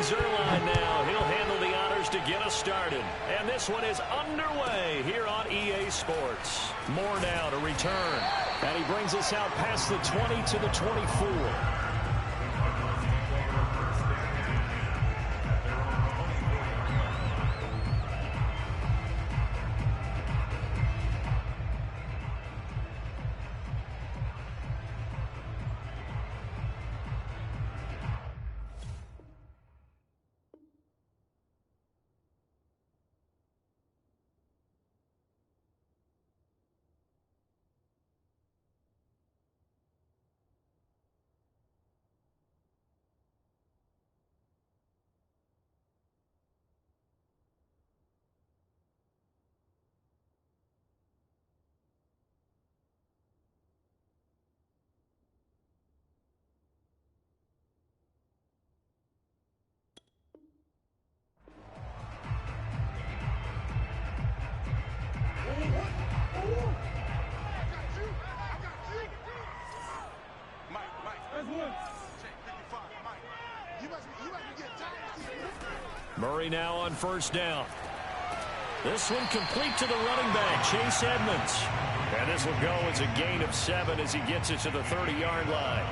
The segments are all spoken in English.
Zerline now. He'll handle the honors to get us started. And this one is underway here on EA Sports. Moore now to return. And he brings us out past the 20 to the 24. Murray now on first down. This one complete to the running back, Chase Edmonds. And this will go as a gain of 7 as he gets it to the 30-yard line.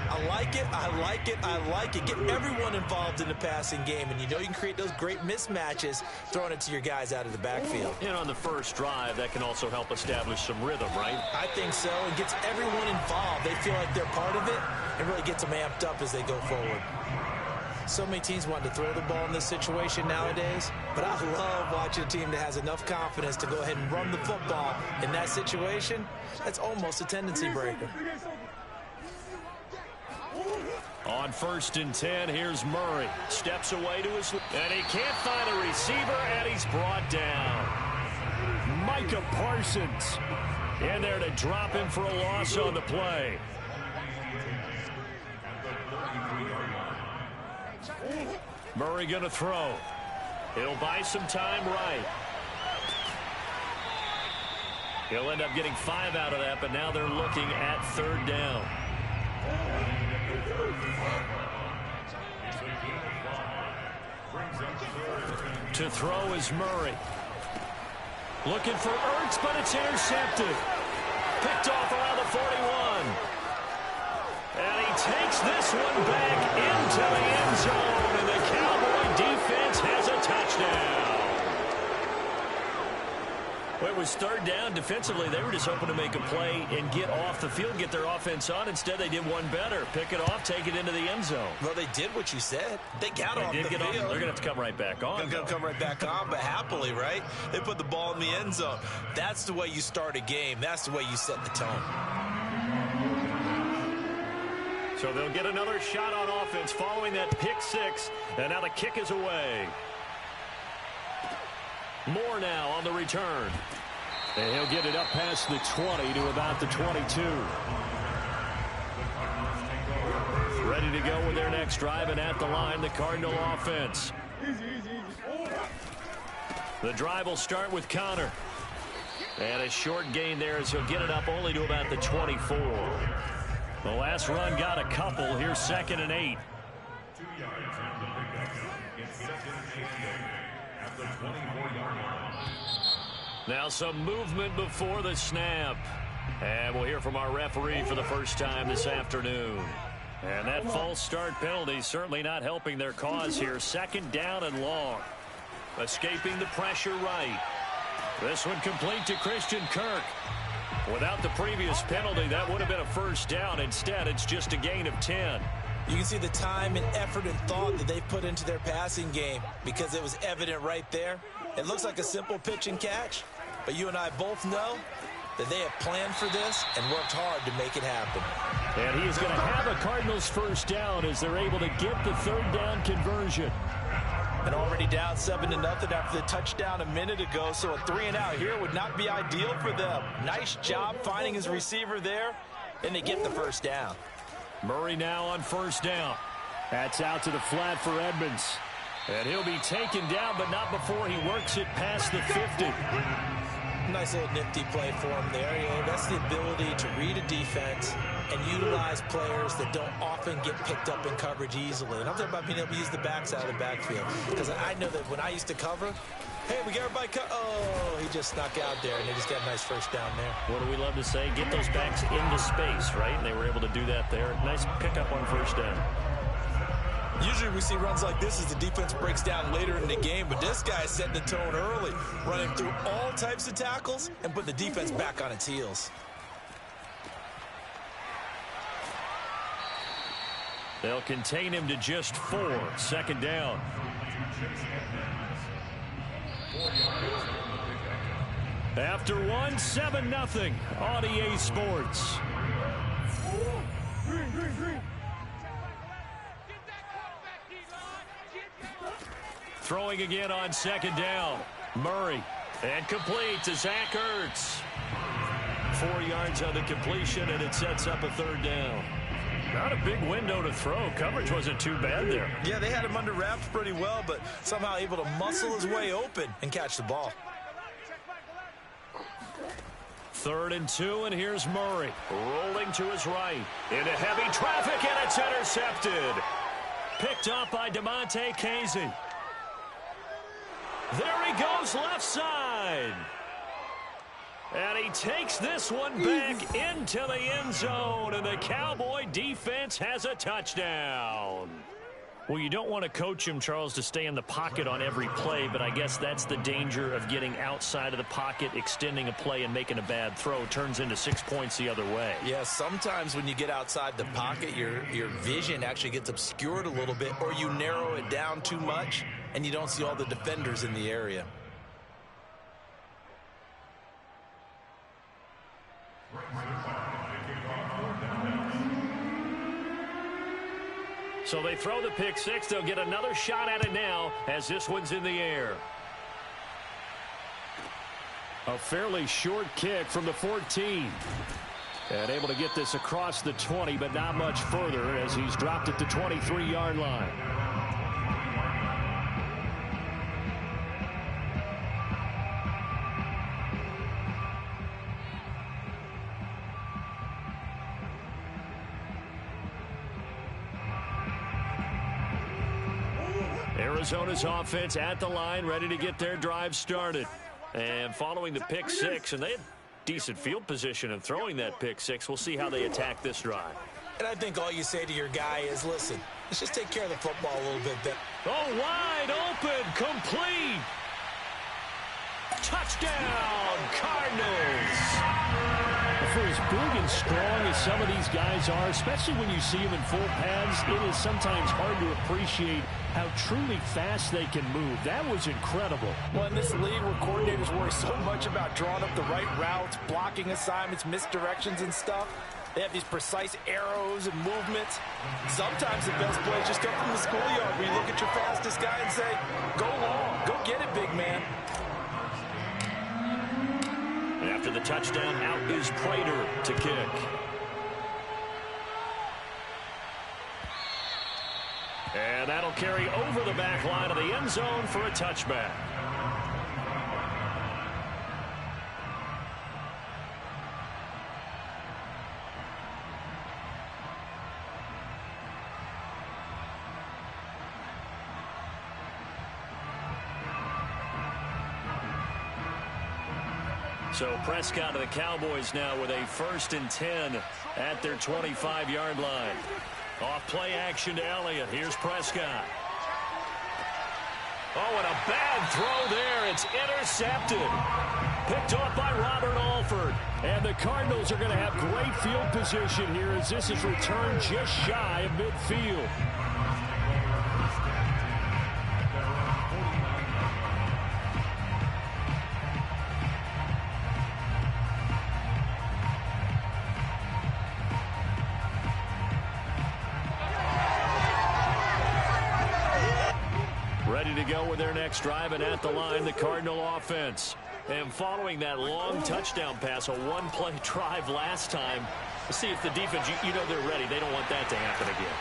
I like it, I like it, I like it. Get everyone involved in the passing game, and you know you can create those great mismatches throwing it to your guys out of the backfield. And on the first drive, that can also help establish some rhythm, right? I think so. It gets everyone involved. They feel like they're part of it, and really gets them amped up as they go forward. So many teams want to throw the ball in this situation nowadays, but I love watching a team that has enough confidence to go ahead and run the football in that situation. That's almost a tendency breaker. On 1st and 10, here's Murray. Steps away to his... And he can't find a receiver, and he's brought down. Micah Parsons in there to drop him for a loss on the play. Murray going to throw. He'll buy some time right. He'll end up getting 5 out of that, but now they're looking at 3rd down. To throw is Murray. Looking for Ertz, but it's intercepted. Picked off around the 41. And he takes this one back into the end zone, and the Cowboy defense has a touchdown. Well, it was 3rd down. Defensively, they were just hoping to make a play and get off the field, get their offense on. Instead, they did one better. Pick it off, take it into the end zone. Well, they did what you said. They got off the field. They're going to have to come right back on. They're going to come right back on, but happily, right? They put the ball in the end zone. That's the way you start a game. That's the way you set the tone. So they'll get another shot on offense following that pick 6, and now the kick is away. Moore now on the return. And he'll get it up past the 20 to about the 22. Ready to go with their next drive, and at the line, the Cardinal offense. The drive will start with Connor. And a short gain there as he'll get it up only to about the 24. The last run got a couple. Here's 2nd and 8. Now some movement before the snap. And we'll hear from our referee for the first time this afternoon. And that false start penalty certainly not helping their cause here. 2nd down and long. Escaping the pressure right. This one complete to Christian Kirk. Without the previous penalty, that would have been a 1st down. Instead, it's just a gain of 10. You can see the time and effort and thought that they put into their passing game because it was evident right there. It looks like a simple pitch and catch, but you and I both know that they have planned for this and worked hard to make it happen. And he is going to have a Cardinals 1st down as they're able to get the 3rd down conversion. And already down 7-0 after the touchdown a minute ago, so a 3-and-out here would not be ideal for them. Nice job finding his receiver there, and they get the 1st down. Murray now on 1st down. That's out to the flat for Edmonds. And he'll be taken down, but not before he works it past the 50. Nice little nifty play for him there. That's the ability to read a defense and utilize players that don't often get picked up in coverage easily. And I'm talking about being able to use the backs out of the backfield. Because I know that when I used to cover, hey, we got everybody oh, he just snuck out there, and they just got a nice first down there. What do we love to say? Get those backs into space, right? And they were able to do that there. Nice pickup on first down. Usually we see runs like this as the defense breaks down later in the game, but this guy is setting the tone early, running through all types of tackles and putting the defense back on its heels. They'll contain him to just 4. Second down. After 1, 7-0 on EA Sports. Throwing again on second down. Murray. And complete to Zach Ertz. 4 yards on the completion, and it sets up a third down. Not a big window to throw. Coverage wasn't too bad there. Yeah, they had him under wraps pretty well, but somehow able to muscle his way open and catch the ball. 3rd and 2, and here's Murray. Rolling to his right. Into heavy traffic, and it's intercepted. Picked up by DeMonte Casey. There he goes left side. And he takes this one back into the end zone, and the Cowboy defense has a touchdown. Well, you don't want to coach him, Charles, to stay in the pocket on every play, but I guess that's the danger of getting outside of the pocket, extending a play, and making a bad throw. Turns into 6 points the other way. Yeah, sometimes when you get outside the pocket, your vision actually gets obscured a little bit, or you narrow it down too much, and you don't see all the defenders in the area. So they throw the pick six. They'll get another shot at it now as this one's in the air. A fairly short kick from the 14. And able to get this across the 20, but not much further as he's dropped at the 23-yard line. Arizona's offense at the line, ready to get their drive started. And following the pick six, and they had decent field position in throwing that pick six. We'll see how they attack this drive. And I think all you say to your guy is, listen, let's just take care of the football a little bit better. Oh, wide open, complete. Touchdown, Cardinals. For as big and strong as some of these guys are, especially when you see them in full pads, it is sometimes hard to appreciate how truly fast they can move. That was incredible. Well, in this league where coordinators worry so much about drawing up the right routes, blocking assignments, misdirections and stuff, they have these precise arrows and movements. Sometimes the best plays just come from the schoolyard where you look at your fastest guy and say, go long, go get it, big man. After the touchdown, out is Prater to kick. And that'll carry over the back line of the end zone for a touchback. So Prescott of the Cowboys now with a 1st and 10 at their 25-yard line. Off play action to Elliott. Here's Prescott. Oh, and a bad throw there. It's intercepted. Picked off by Robert Alford. And the Cardinals are going to have great field position here as this is returned just shy of midfield. Ready to go with their next drive, and at the line, the Cardinal offense. And following that long touchdown pass, a one-play drive last time, let's see if the defense, you know they're ready. They don't want that to happen again.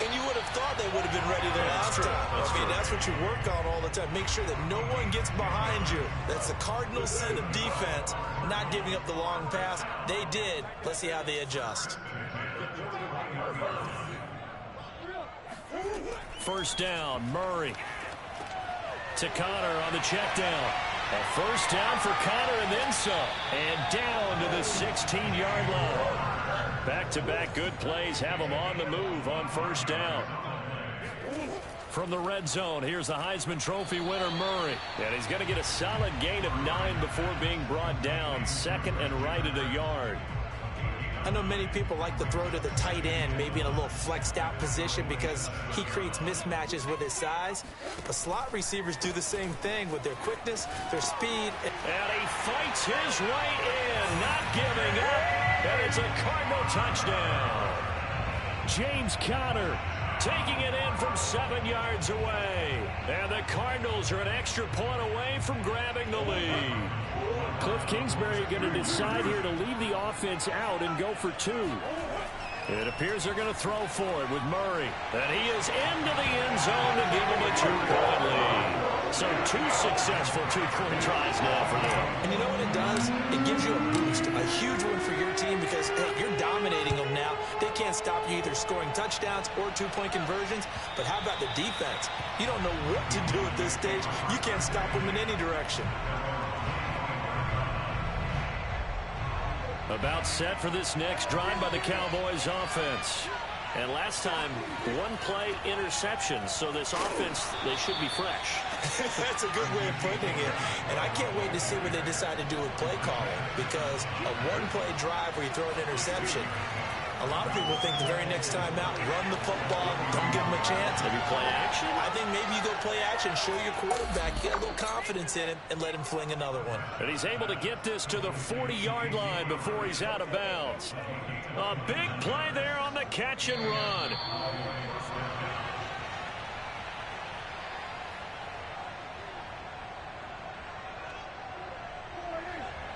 And you would have thought they would have been ready the last time. That's what you work on all the time. Make sure that no one gets behind you. That's the cardinal sin of defense, not giving up the long pass. They did. Let's see how they adjust. First down, Murray. To Connor on the check down. A first down for Connor and then some. And down to the 16-yard line. Back-to-back good plays have him on the move on first down. From the red zone, here's the Heisman Trophy winner, Murray. And he's going to get a solid gain of 9 before being brought down. Second and right at a yard. I know many people like to throw to the tight end, maybe in a little flexed out position because he creates mismatches with his size. The slot receivers do the same thing with their quickness, their speed. And he fights his way in, not giving up. And it's a Cardinal touchdown. James Conner taking it in from 7 yards away. And the Cardinals are an extra point away from grabbing the lead. Cliff Kingsbury going to decide here to leave the offense out and go for 2. It appears they're going to throw for it with Murray. And he is into the end zone to give him a 2-point lead. So 2 successful 2-point tries now for them. And you know what it does? It gives you a boost, a huge one for your team because, hey, you're dominating them now. They can't stop you either scoring touchdowns or 2-point conversions. But how about the defense? You don't know what to do at this stage. You can't stop them in any direction. About set for this next drive by the Cowboys offense. And last time, 1-play interception. So this offense, they should be fresh. That's a good way of putting it. And I can't wait to see what they decide to do with play calling. Because a 1-play drive where you throw an interception, a lot of people think the very next time out, run the football, don't give them a chance. Maybe play action? I think maybe you go play action, show your quarterback, get a little confidence in him, and let him fling another one. And he's able to get this to the 40-yard line before he's out of bounds. A big play there on the catch and run.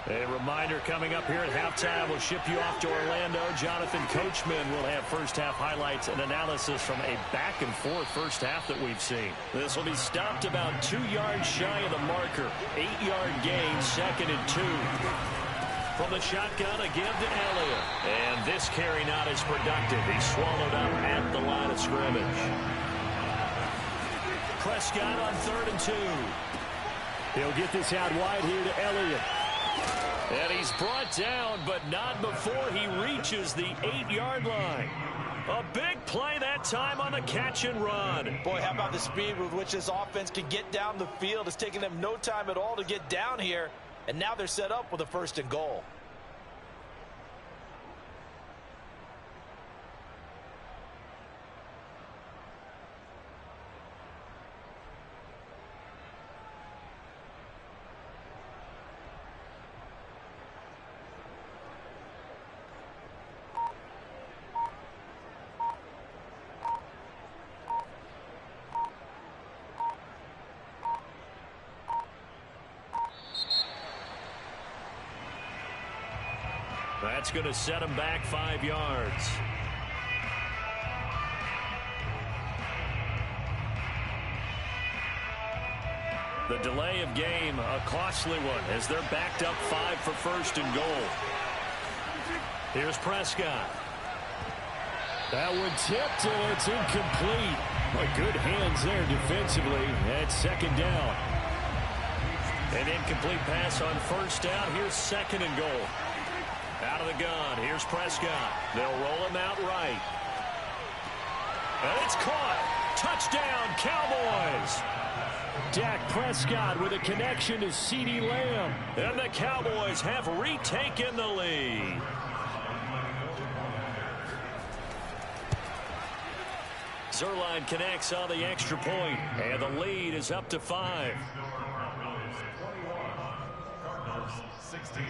A reminder coming up here at halftime. We'll ship you off to Orlando. Jonathan Coachman will have first-half highlights and analysis from a back-and-forth first half that we've seen. This will be stopped about 2 yards shy of the marker. 8-yard gain, 2nd and 2. From the shotgun, a give to Elliott. And this carry not as productive. He's swallowed up at the line of scrimmage. Prescott on 3rd and 2. He'll get this out wide here to Elliott. And he's brought down, but not before he reaches the 8-yard line. A big play that time on the catch and run. Boy, how about the speed with which this offense can get down the field? It's taken them no time at all to get down here. And now they're set up with a 1st and goal. That's going to set him back 5 yards. The delay of game, a costly one, as they're backed up 5 for 1st and goal. Here's Prescott. That one tipped, and it's incomplete. But good hands there defensively at 2nd down. An incomplete pass on 1st down. Here's 2nd and goal. Out of the gun, here's Prescott. They'll roll him out right. And it's caught. Touchdown, Cowboys. Dak Prescott with a connection to CeeDee Lamb. And the Cowboys have retaken the lead. Zuerlein connects on the extra point, and the lead is up to 5. 16.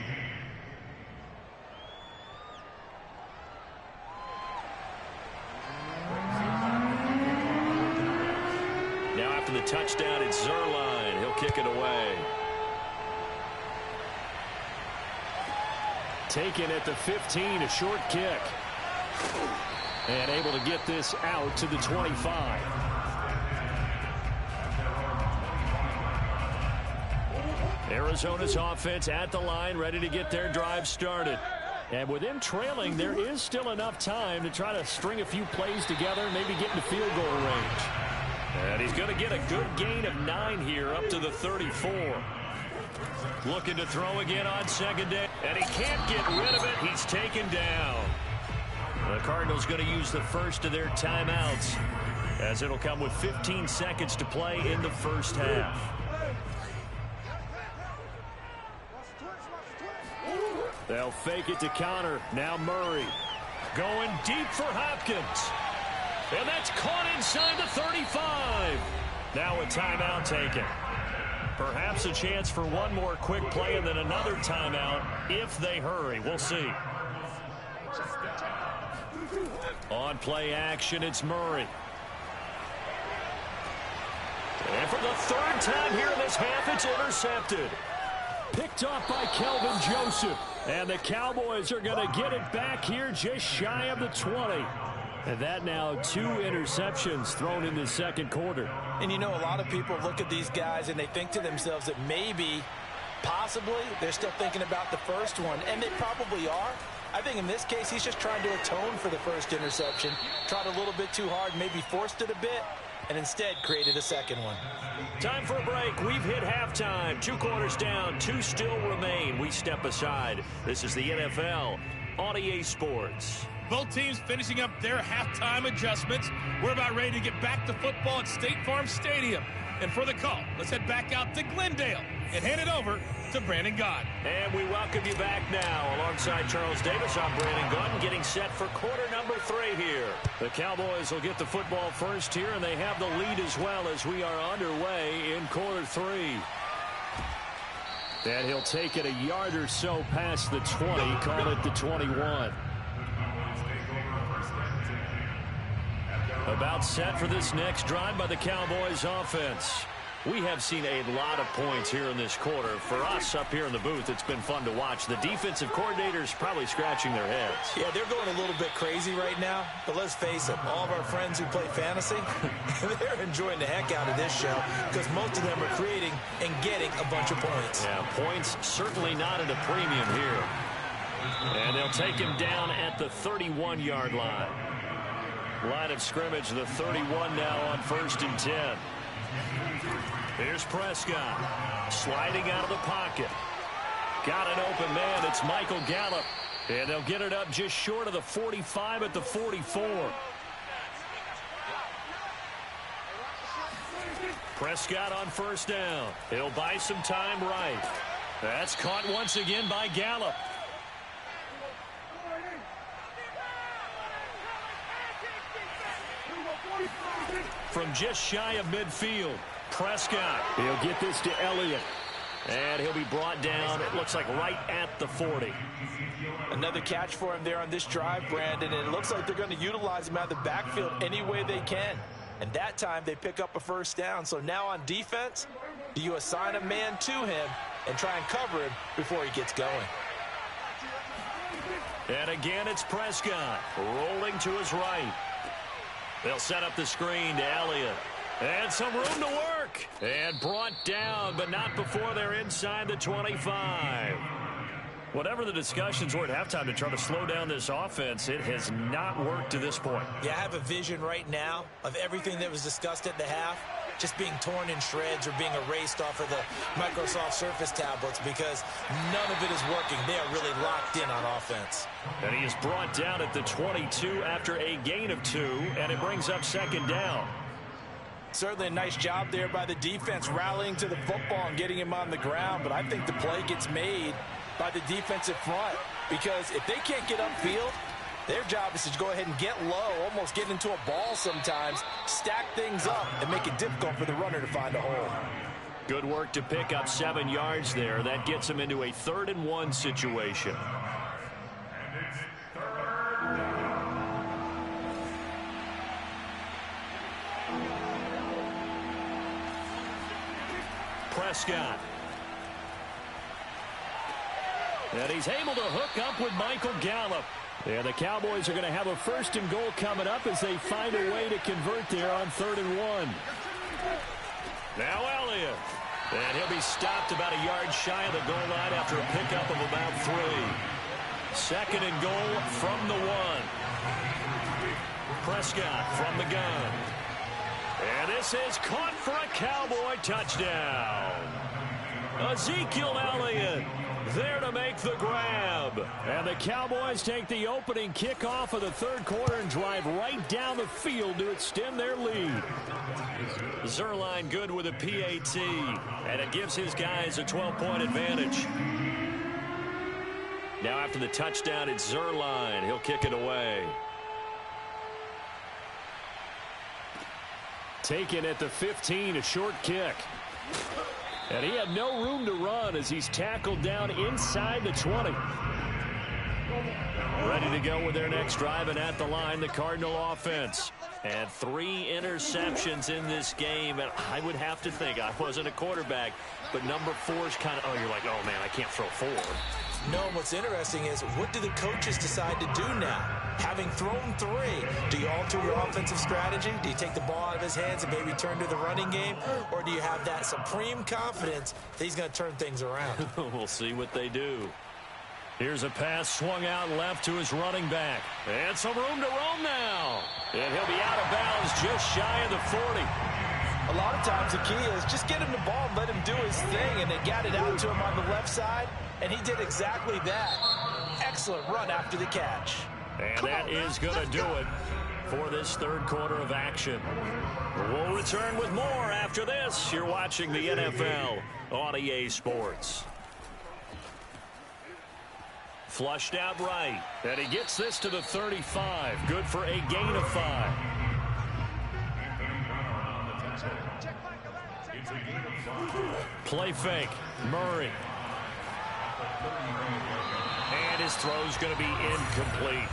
Now after the touchdown, it's Zuerlein. He'll kick it away. Taken at the 15, a short kick. And able to get this out to the 25. Arizona's offense at the line, ready to get their drive started. And with him trailing, there is still enough time to try to string a few plays together, maybe get into field goal range. And he's going to get a good gain of 9 here up to the 34. Looking to throw again on second down. And he can't get rid of it. He's taken down. The Cardinals going to use the first of their timeouts, as it'll come with 15 seconds to play in the first half. They'll fake it to counter. Now Murray going deep for Hopkins. And that's caught inside the 35. Now a timeout taken. Perhaps a chance for one more quick play and then another timeout if they hurry. We'll see. On play action, it's Murray. And for the third time here in this half, it's intercepted. Picked off by Kelvin Joseph. And the Cowboys are going to get it back here just shy of the 20. And that now 2 interceptions thrown in the second quarter. And you know, a lot of people look at these guys and they think to themselves that maybe, possibly, they're still thinking about the first one. And they probably are. I think in this case, he's just trying to atone for the first interception. Tried a little bit too hard, maybe forced it a bit, and instead created a second one. Time for a break. We've hit halftime. 2 quarters down, 2 still remain. We step aside. This is the NFL on EA Sports. Both teams finishing up their halftime adjustments. We're about ready to get back to football at State Farm Stadium. And for the call, let's head back out to Glendale and hand it over to Brandon Gaudin. And we welcome you back now. Alongside Charles Davis, I'm Brandon Gaudin, getting set for quarter number 3 here. The Cowboys will get the football first here, and they have the lead as well as we are underway in quarter 3. And he'll take it a yard or so past the 20, call it the 21. About set for this next drive by the Cowboys offense. We have seen a lot of points here in this quarter. For us up here in the booth, it's been fun to watch. The defensive coordinators probably scratching their heads. Yeah, they're going a little bit crazy right now. But let's face it, all of our friends who play fantasy, they're enjoying the heck out of this show because most of them are creating and getting a bunch of points. Yeah, points certainly not at a premium here. And they'll take him down at the 31-yard line. Line of scrimmage, the 31 now on 1st and 10. Here's Prescott sliding out of the pocket. Got an open man. It's Michael Gallup. And they'll get it up just short of the 45 at the 44. Prescott on 1st down. He'll buy some time right. That's caught once again by Gallup. From just shy of midfield, Prescott. He'll get this to Elliott. And he'll be brought down, it looks like, right at the 40. Another catch for him there on this drive, Brandon. And it looks like they're going to utilize him out of the backfield any way they can. And that time they pick up a 1st down. So now on defense, do you assign a man to him and try and cover him before he gets going? And again, it's Prescott rolling to his right. They'll set up the screen to Elliott. And some room to work. And brought down, but not before they're inside the 25. Whatever the discussions were at halftime to try to slow down this offense, it has not worked to this point. Yeah, I have a vision right now of everything that was discussed at the half just being torn in shreds or being erased off of the Microsoft Surface tablets because none of it is working. They are really locked in on offense. And he is brought down at the 22 after a gain of 2, and it brings up 2nd down. Certainly a nice job there by the defense rallying to the football and getting him on the ground, but I think the play gets made by the defensive front because if they can't get upfield, their job is to go ahead and get low, almost get into a ball sometimes, stack things up, and make it difficult for the runner to find a hole. Good work to pick up 7 yards there. That gets him into a 3rd and 1 situation. Prescott. And he's able to hook up with Michael Gallup. Yeah, the Cowboys are going to have a 1st and goal coming up as they find a way to convert there on 3rd and 1. Now Elliott. And he'll be stopped about a yard shy of the goal line after a pickup of about 3. 2nd and goal from the 1. Prescott from the gun. And this is caught for a Cowboy touchdown. Ezekiel Elliott there to make the grab. And the Cowboys take the opening kickoff of the 3rd quarter and drive right down the field to extend their lead. Zuerlein good with a PAT, and it gives his guys a 12-point advantage. Now after the touchdown, it's Zuerlein. He'll kick it away. Taken at the 15, a short kick. And he had no room to run as he's tackled down inside the 20. Ready to go with their next drive, and at the line, the Cardinal offense. And 3 interceptions in this game, and I would have to think, I wasn't a quarterback, but number 4 is kind of, you're like, oh, man, I can't throw 4. No, what's interesting is, what do the coaches decide to do now? Having thrown 3, do you alter your offensive strategy? Do you take the ball out of his hands and maybe turn to the running game? Or do you have that supreme confidence that he's going to turn things around? We'll see what they do. Here's a pass swung out left to his running back. And some room to roam now. And he'll be out of bounds just shy of the 40. A lot of times the key is just get him the ball and let him do his thing, and they got it out to him on the left side, and he did exactly that. Excellent run after the catch. And that is going to do it for this 3rd quarter of action. We'll return with more after this. You're watching the NFL on EA Sports. Flushed out right, and he gets this to the 35. Good for a gain of 5. Play fake. Murray. And his throw's going to be incomplete.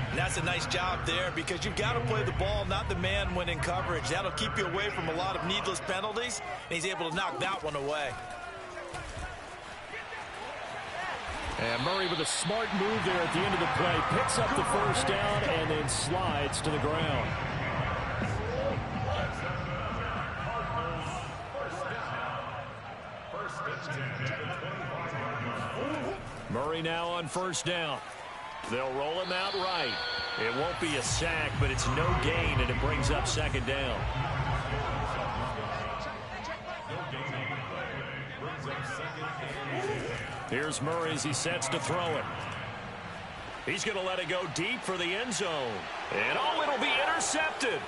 And that's a nice job there, because you've got to play the ball, not the man when in coverage. That'll keep you away from a lot of needless penalties, and he's able to knock that one away. And Murray with a smart move there at the end of the play. Picks up the 1st down and then slides to the ground. Murray now on 1st down. They'll roll him out right. It won't be a sack, but it's no gain, and it brings up 2nd down. Here's Murray as he sets to throw it. He's going to let it go deep for the end zone. And it'll be intercepted.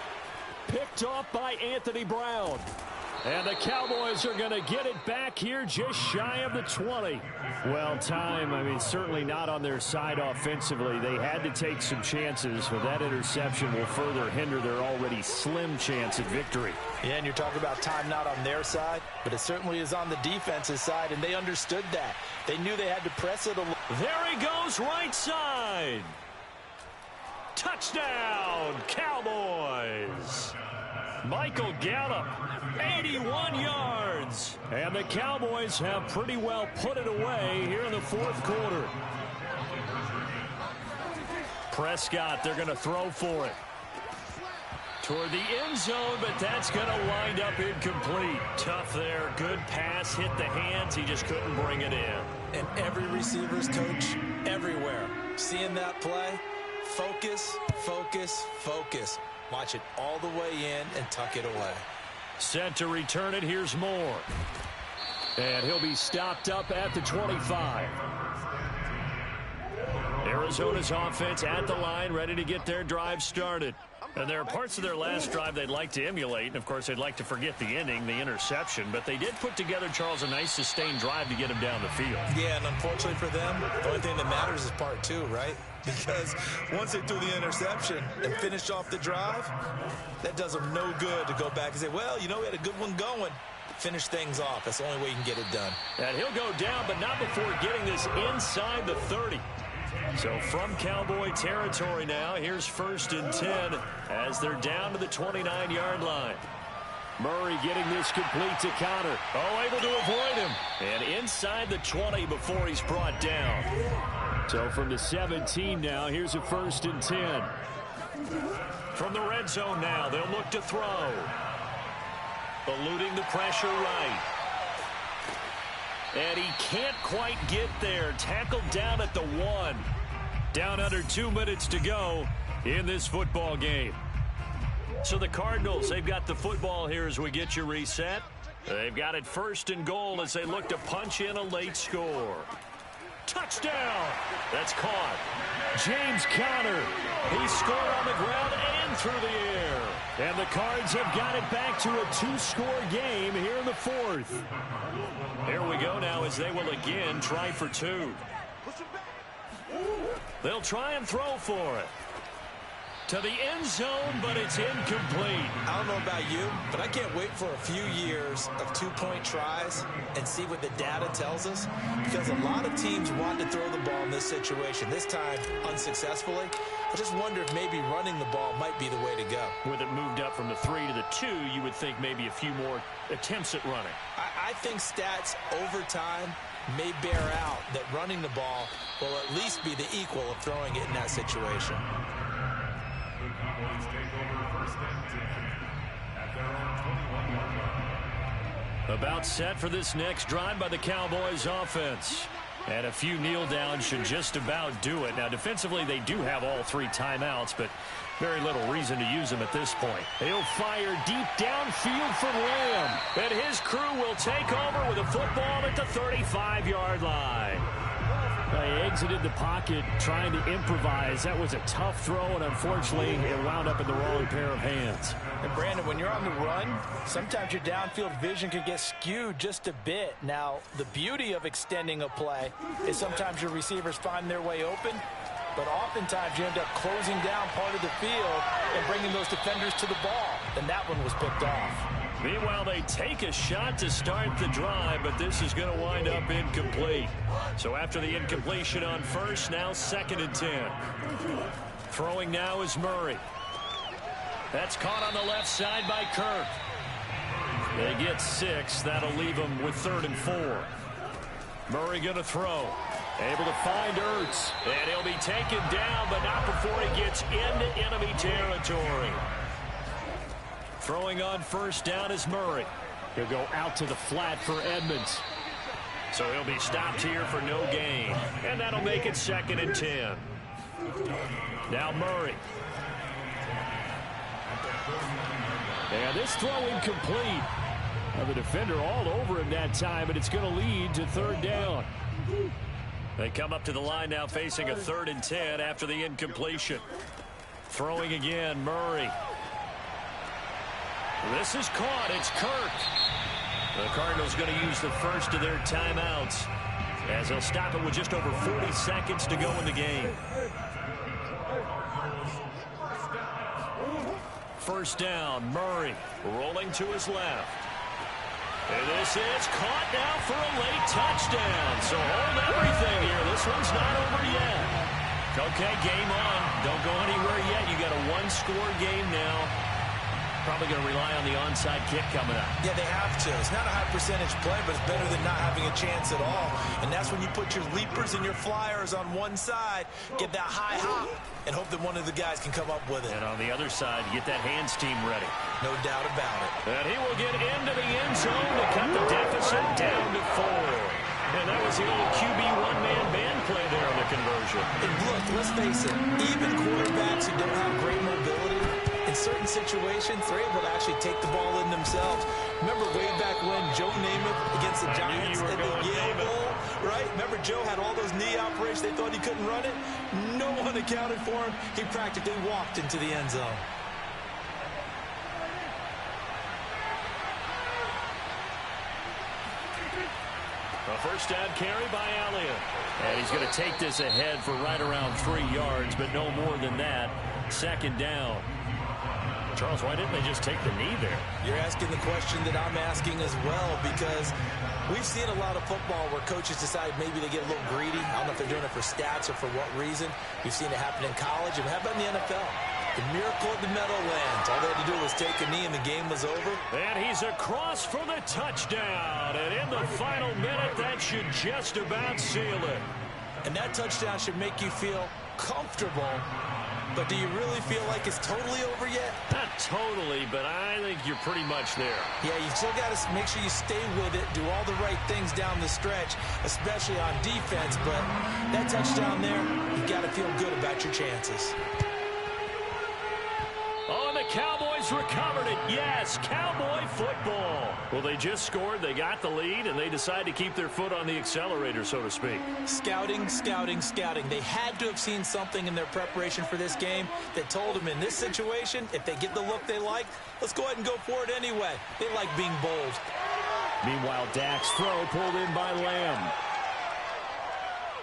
Picked off by Anthony Brown. And the Cowboys are going to get it back here just shy of the 20. Well, time, certainly not on their side offensively. They had to take some chances, but that interception will further hinder their already slim chance at victory. Yeah, and you're talking about time not on their side, but it certainly is on the defense's side, and they understood that. They knew they had to press it a little. There he goes, right side. Touchdown, Cowboys. Michael Gallup, 81 yards. And the Cowboys have pretty well put it away here in the 4th quarter. Prescott, they're going to throw for it. Toward the end zone, but that's going to wind up incomplete. Tough there. Good pass, hit the hands. He just couldn't bring it in. And every receiver's coach everywhere. Seeing that play, focus, focus, focus. Watch it all the way in and tuck it away. Set to return it. Here's Moore. And he'll be stopped up at the 25. Arizona's offense at the line, ready to get their drive started. And there are parts of their last drive they'd like to emulate. And, of course, they'd like to forget the ending, the interception. But they did put together, Charles, a nice sustained drive to get him down the field. Yeah, and unfortunately for them, the only thing that matters is part 2, right? Because once they threw the interception and finished off the drive, that does them no good to go back and say, well, we had a good one going. Finish things off. That's the only way you can get it done. And he'll go down, but not before getting this inside the 30. So from Cowboy territory now, here's 1st and 10 as they're down to the 29-yard line. Murray getting this complete to Connor. Able to avoid him. And inside the 20 before he's brought down. So from the 17 now, here's a 1st and 10. From the red zone now, they'll look to throw. Eluding the pressure right. And he can't quite get there. Tackled down at the 1. Down under 2 minutes to go in this football game. So the Cardinals, they've got the football here as we get you reset. They've got it 1st and goal as they look to punch in a late score. Touchdown! That's caught. James Conner. He scored on the ground and through the air. And the Cards have got it back to a 2-score game here in the 4th. Here we go now as they will again try for 2. They'll try and throw for it. To the end zone, but it's incomplete. I don't know about you, but I can't wait for a few years of 2-point tries and see what the data tells us, because a lot of teams want to throw the ball in this situation, this time unsuccessfully. I just wonder if maybe running the ball might be the way to go. With it moved up from the 3 to the 2, you would think maybe a few more attempts at running. I think stats over time may bear out that running the ball will at least be the equal of throwing it in that situation. About set for this next drive by the Cowboys offense. And a few kneel downs should just about do it. Now, defensively, they do have all 3 timeouts, but very little reason to use them at this point. He'll fire deep downfield from Lamb. And his crew will take over with a football at the 35-yard line. They exited the pocket trying to improvise. That was a tough throw, and unfortunately, it wound up in the wrong pair of hands. And Brandon, when you're on the run, sometimes your downfield vision can get skewed just a bit. Now, the beauty of extending a play is sometimes your receivers find their way open, but oftentimes you end up closing down part of the field and bringing those defenders to the ball. And that one was picked off. Meanwhile, they take a shot to start the drive, but this is going to wind up incomplete. So after the incompletion on first, now 2nd and 10. Throwing now is Murray. That's caught on the left side by Kirk. They get 6. That'll leave them with 3rd and 4. Murray going to throw. Able to find Ertz. And he'll be taken down, but not before he gets into enemy territory. Throwing on 1st down is Murray. He'll go out to the flat for Edmonds. So he'll be stopped here for no gain. And that'll make it 2nd and 10. Now Murray. And this throw incomplete. Now the defender all over him that time, but it's going to lead to 3rd down. They come up to the line now facing a 3rd and 10 after the incompletion. Throwing again, Murray. This is caught. It's Kirk. The Cardinals going to use the first of their timeouts as they'll stop it with just over 40 seconds to go in the game. 1st down, Murray rolling to his left. And this is caught now for a late touchdown. So hold everything here. This one's not over yet. Okay, game on. Don't go anywhere yet. You got a 1-score game now. Probably going to rely on the onside kick coming up. Yeah, they have to. It's not a high percentage play, but it's better than not having a chance at all. And that's when you put your leapers and your flyers on one side, get that high hop, and hope that one of the guys can come up with it. And on the other side, get that hands team ready. No doubt about it. And he will get into the end zone to cut the deficit down to 4. And that was the old QB one-man band play there on the conversion. And look, let's face it, even quarterbacks who don't have great mobility, in certain situations, they're able to actually take the ball in themselves. Remember way back when Joe Namath against the Giants at the Yale Bowl, right? Remember Joe had all those knee operations. They thought he couldn't run it. No one accounted for him. He practically walked into the end zone. A 1st down carry by Elliott. And he's going to take this ahead for right around 3 yards, but no more than that. 2nd down. Charles, why didn't they just take the knee there? You're asking the question that I'm asking as well, because we've seen a lot of football where coaches decide maybe they get a little greedy. I don't know if they're doing it for stats or for what reason. We've seen it happen in college. And how about in the NFL? The miracle of the Meadowlands. All they had to do was take a knee and the game was over. And he's across for the touchdown. And in the final minute, that should just about seal it. And that touchdown should make you feel comfortable. But do you really feel like it's totally over yet? Not totally, but I think you're pretty much there. Yeah, you still got to make sure you stay with it, do all the right things down the stretch, especially on defense. But that touchdown there, you got to feel good about your chances. Oh, and the Cowboys recovered it. Yes, Cowboy football. Well, they just scored, they got the lead, and they decide to keep their foot on the accelerator, so to speak. Scouting, scouting, scouting. They had to have seen something in their preparation for this game that told them in this situation, if they get the look they like, let's go ahead and go for it anyway. They like being bold. Meanwhile, Dak's throw pulled in by Lamb.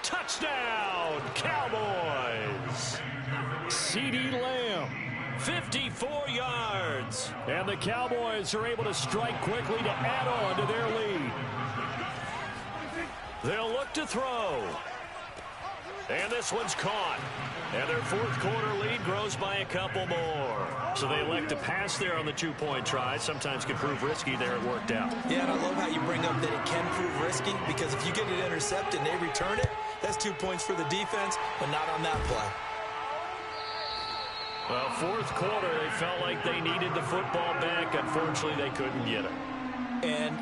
Touchdown, Cowboys! CeeDee Lamb. 54 yards. And the Cowboys are able to strike quickly to add on to their lead. They'll look to throw. And this one's caught. And their fourth quarter lead grows by a couple more. So they elect to pass there on the two-point try. Sometimes can prove risky. There it worked out. Yeah, and I love how you bring up that it can prove risky, because if you get it intercepted and they return it, that's 2 points for the defense, but not on that play. Well, fourth quarter, they felt like they needed the football back. Unfortunately, they couldn't get it. And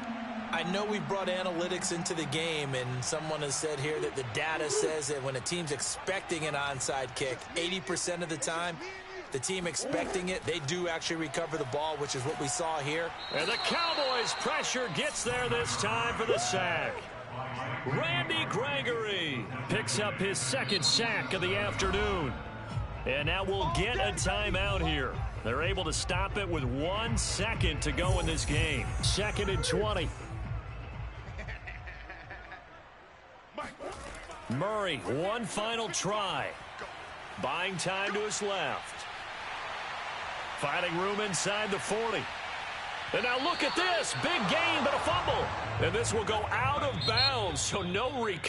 I know we brought analytics into the game, and someone has said here that the data says that when a team's expecting an onside kick, 80% of the time, the team expecting it, they do actually recover the ball, which is what we saw here. And the Cowboys' pressure gets there this time for the sack. Randy Gregory picks up his second sack of the afternoon. And now we'll get a timeout here. They're able to stop it with 1 second to go in this game. 2nd and 20. Murray, one final try. Buying time to his left. Finding room inside the 40. And now look at this. Big gain, but a fumble. And this will go out of bounds, so no recovery.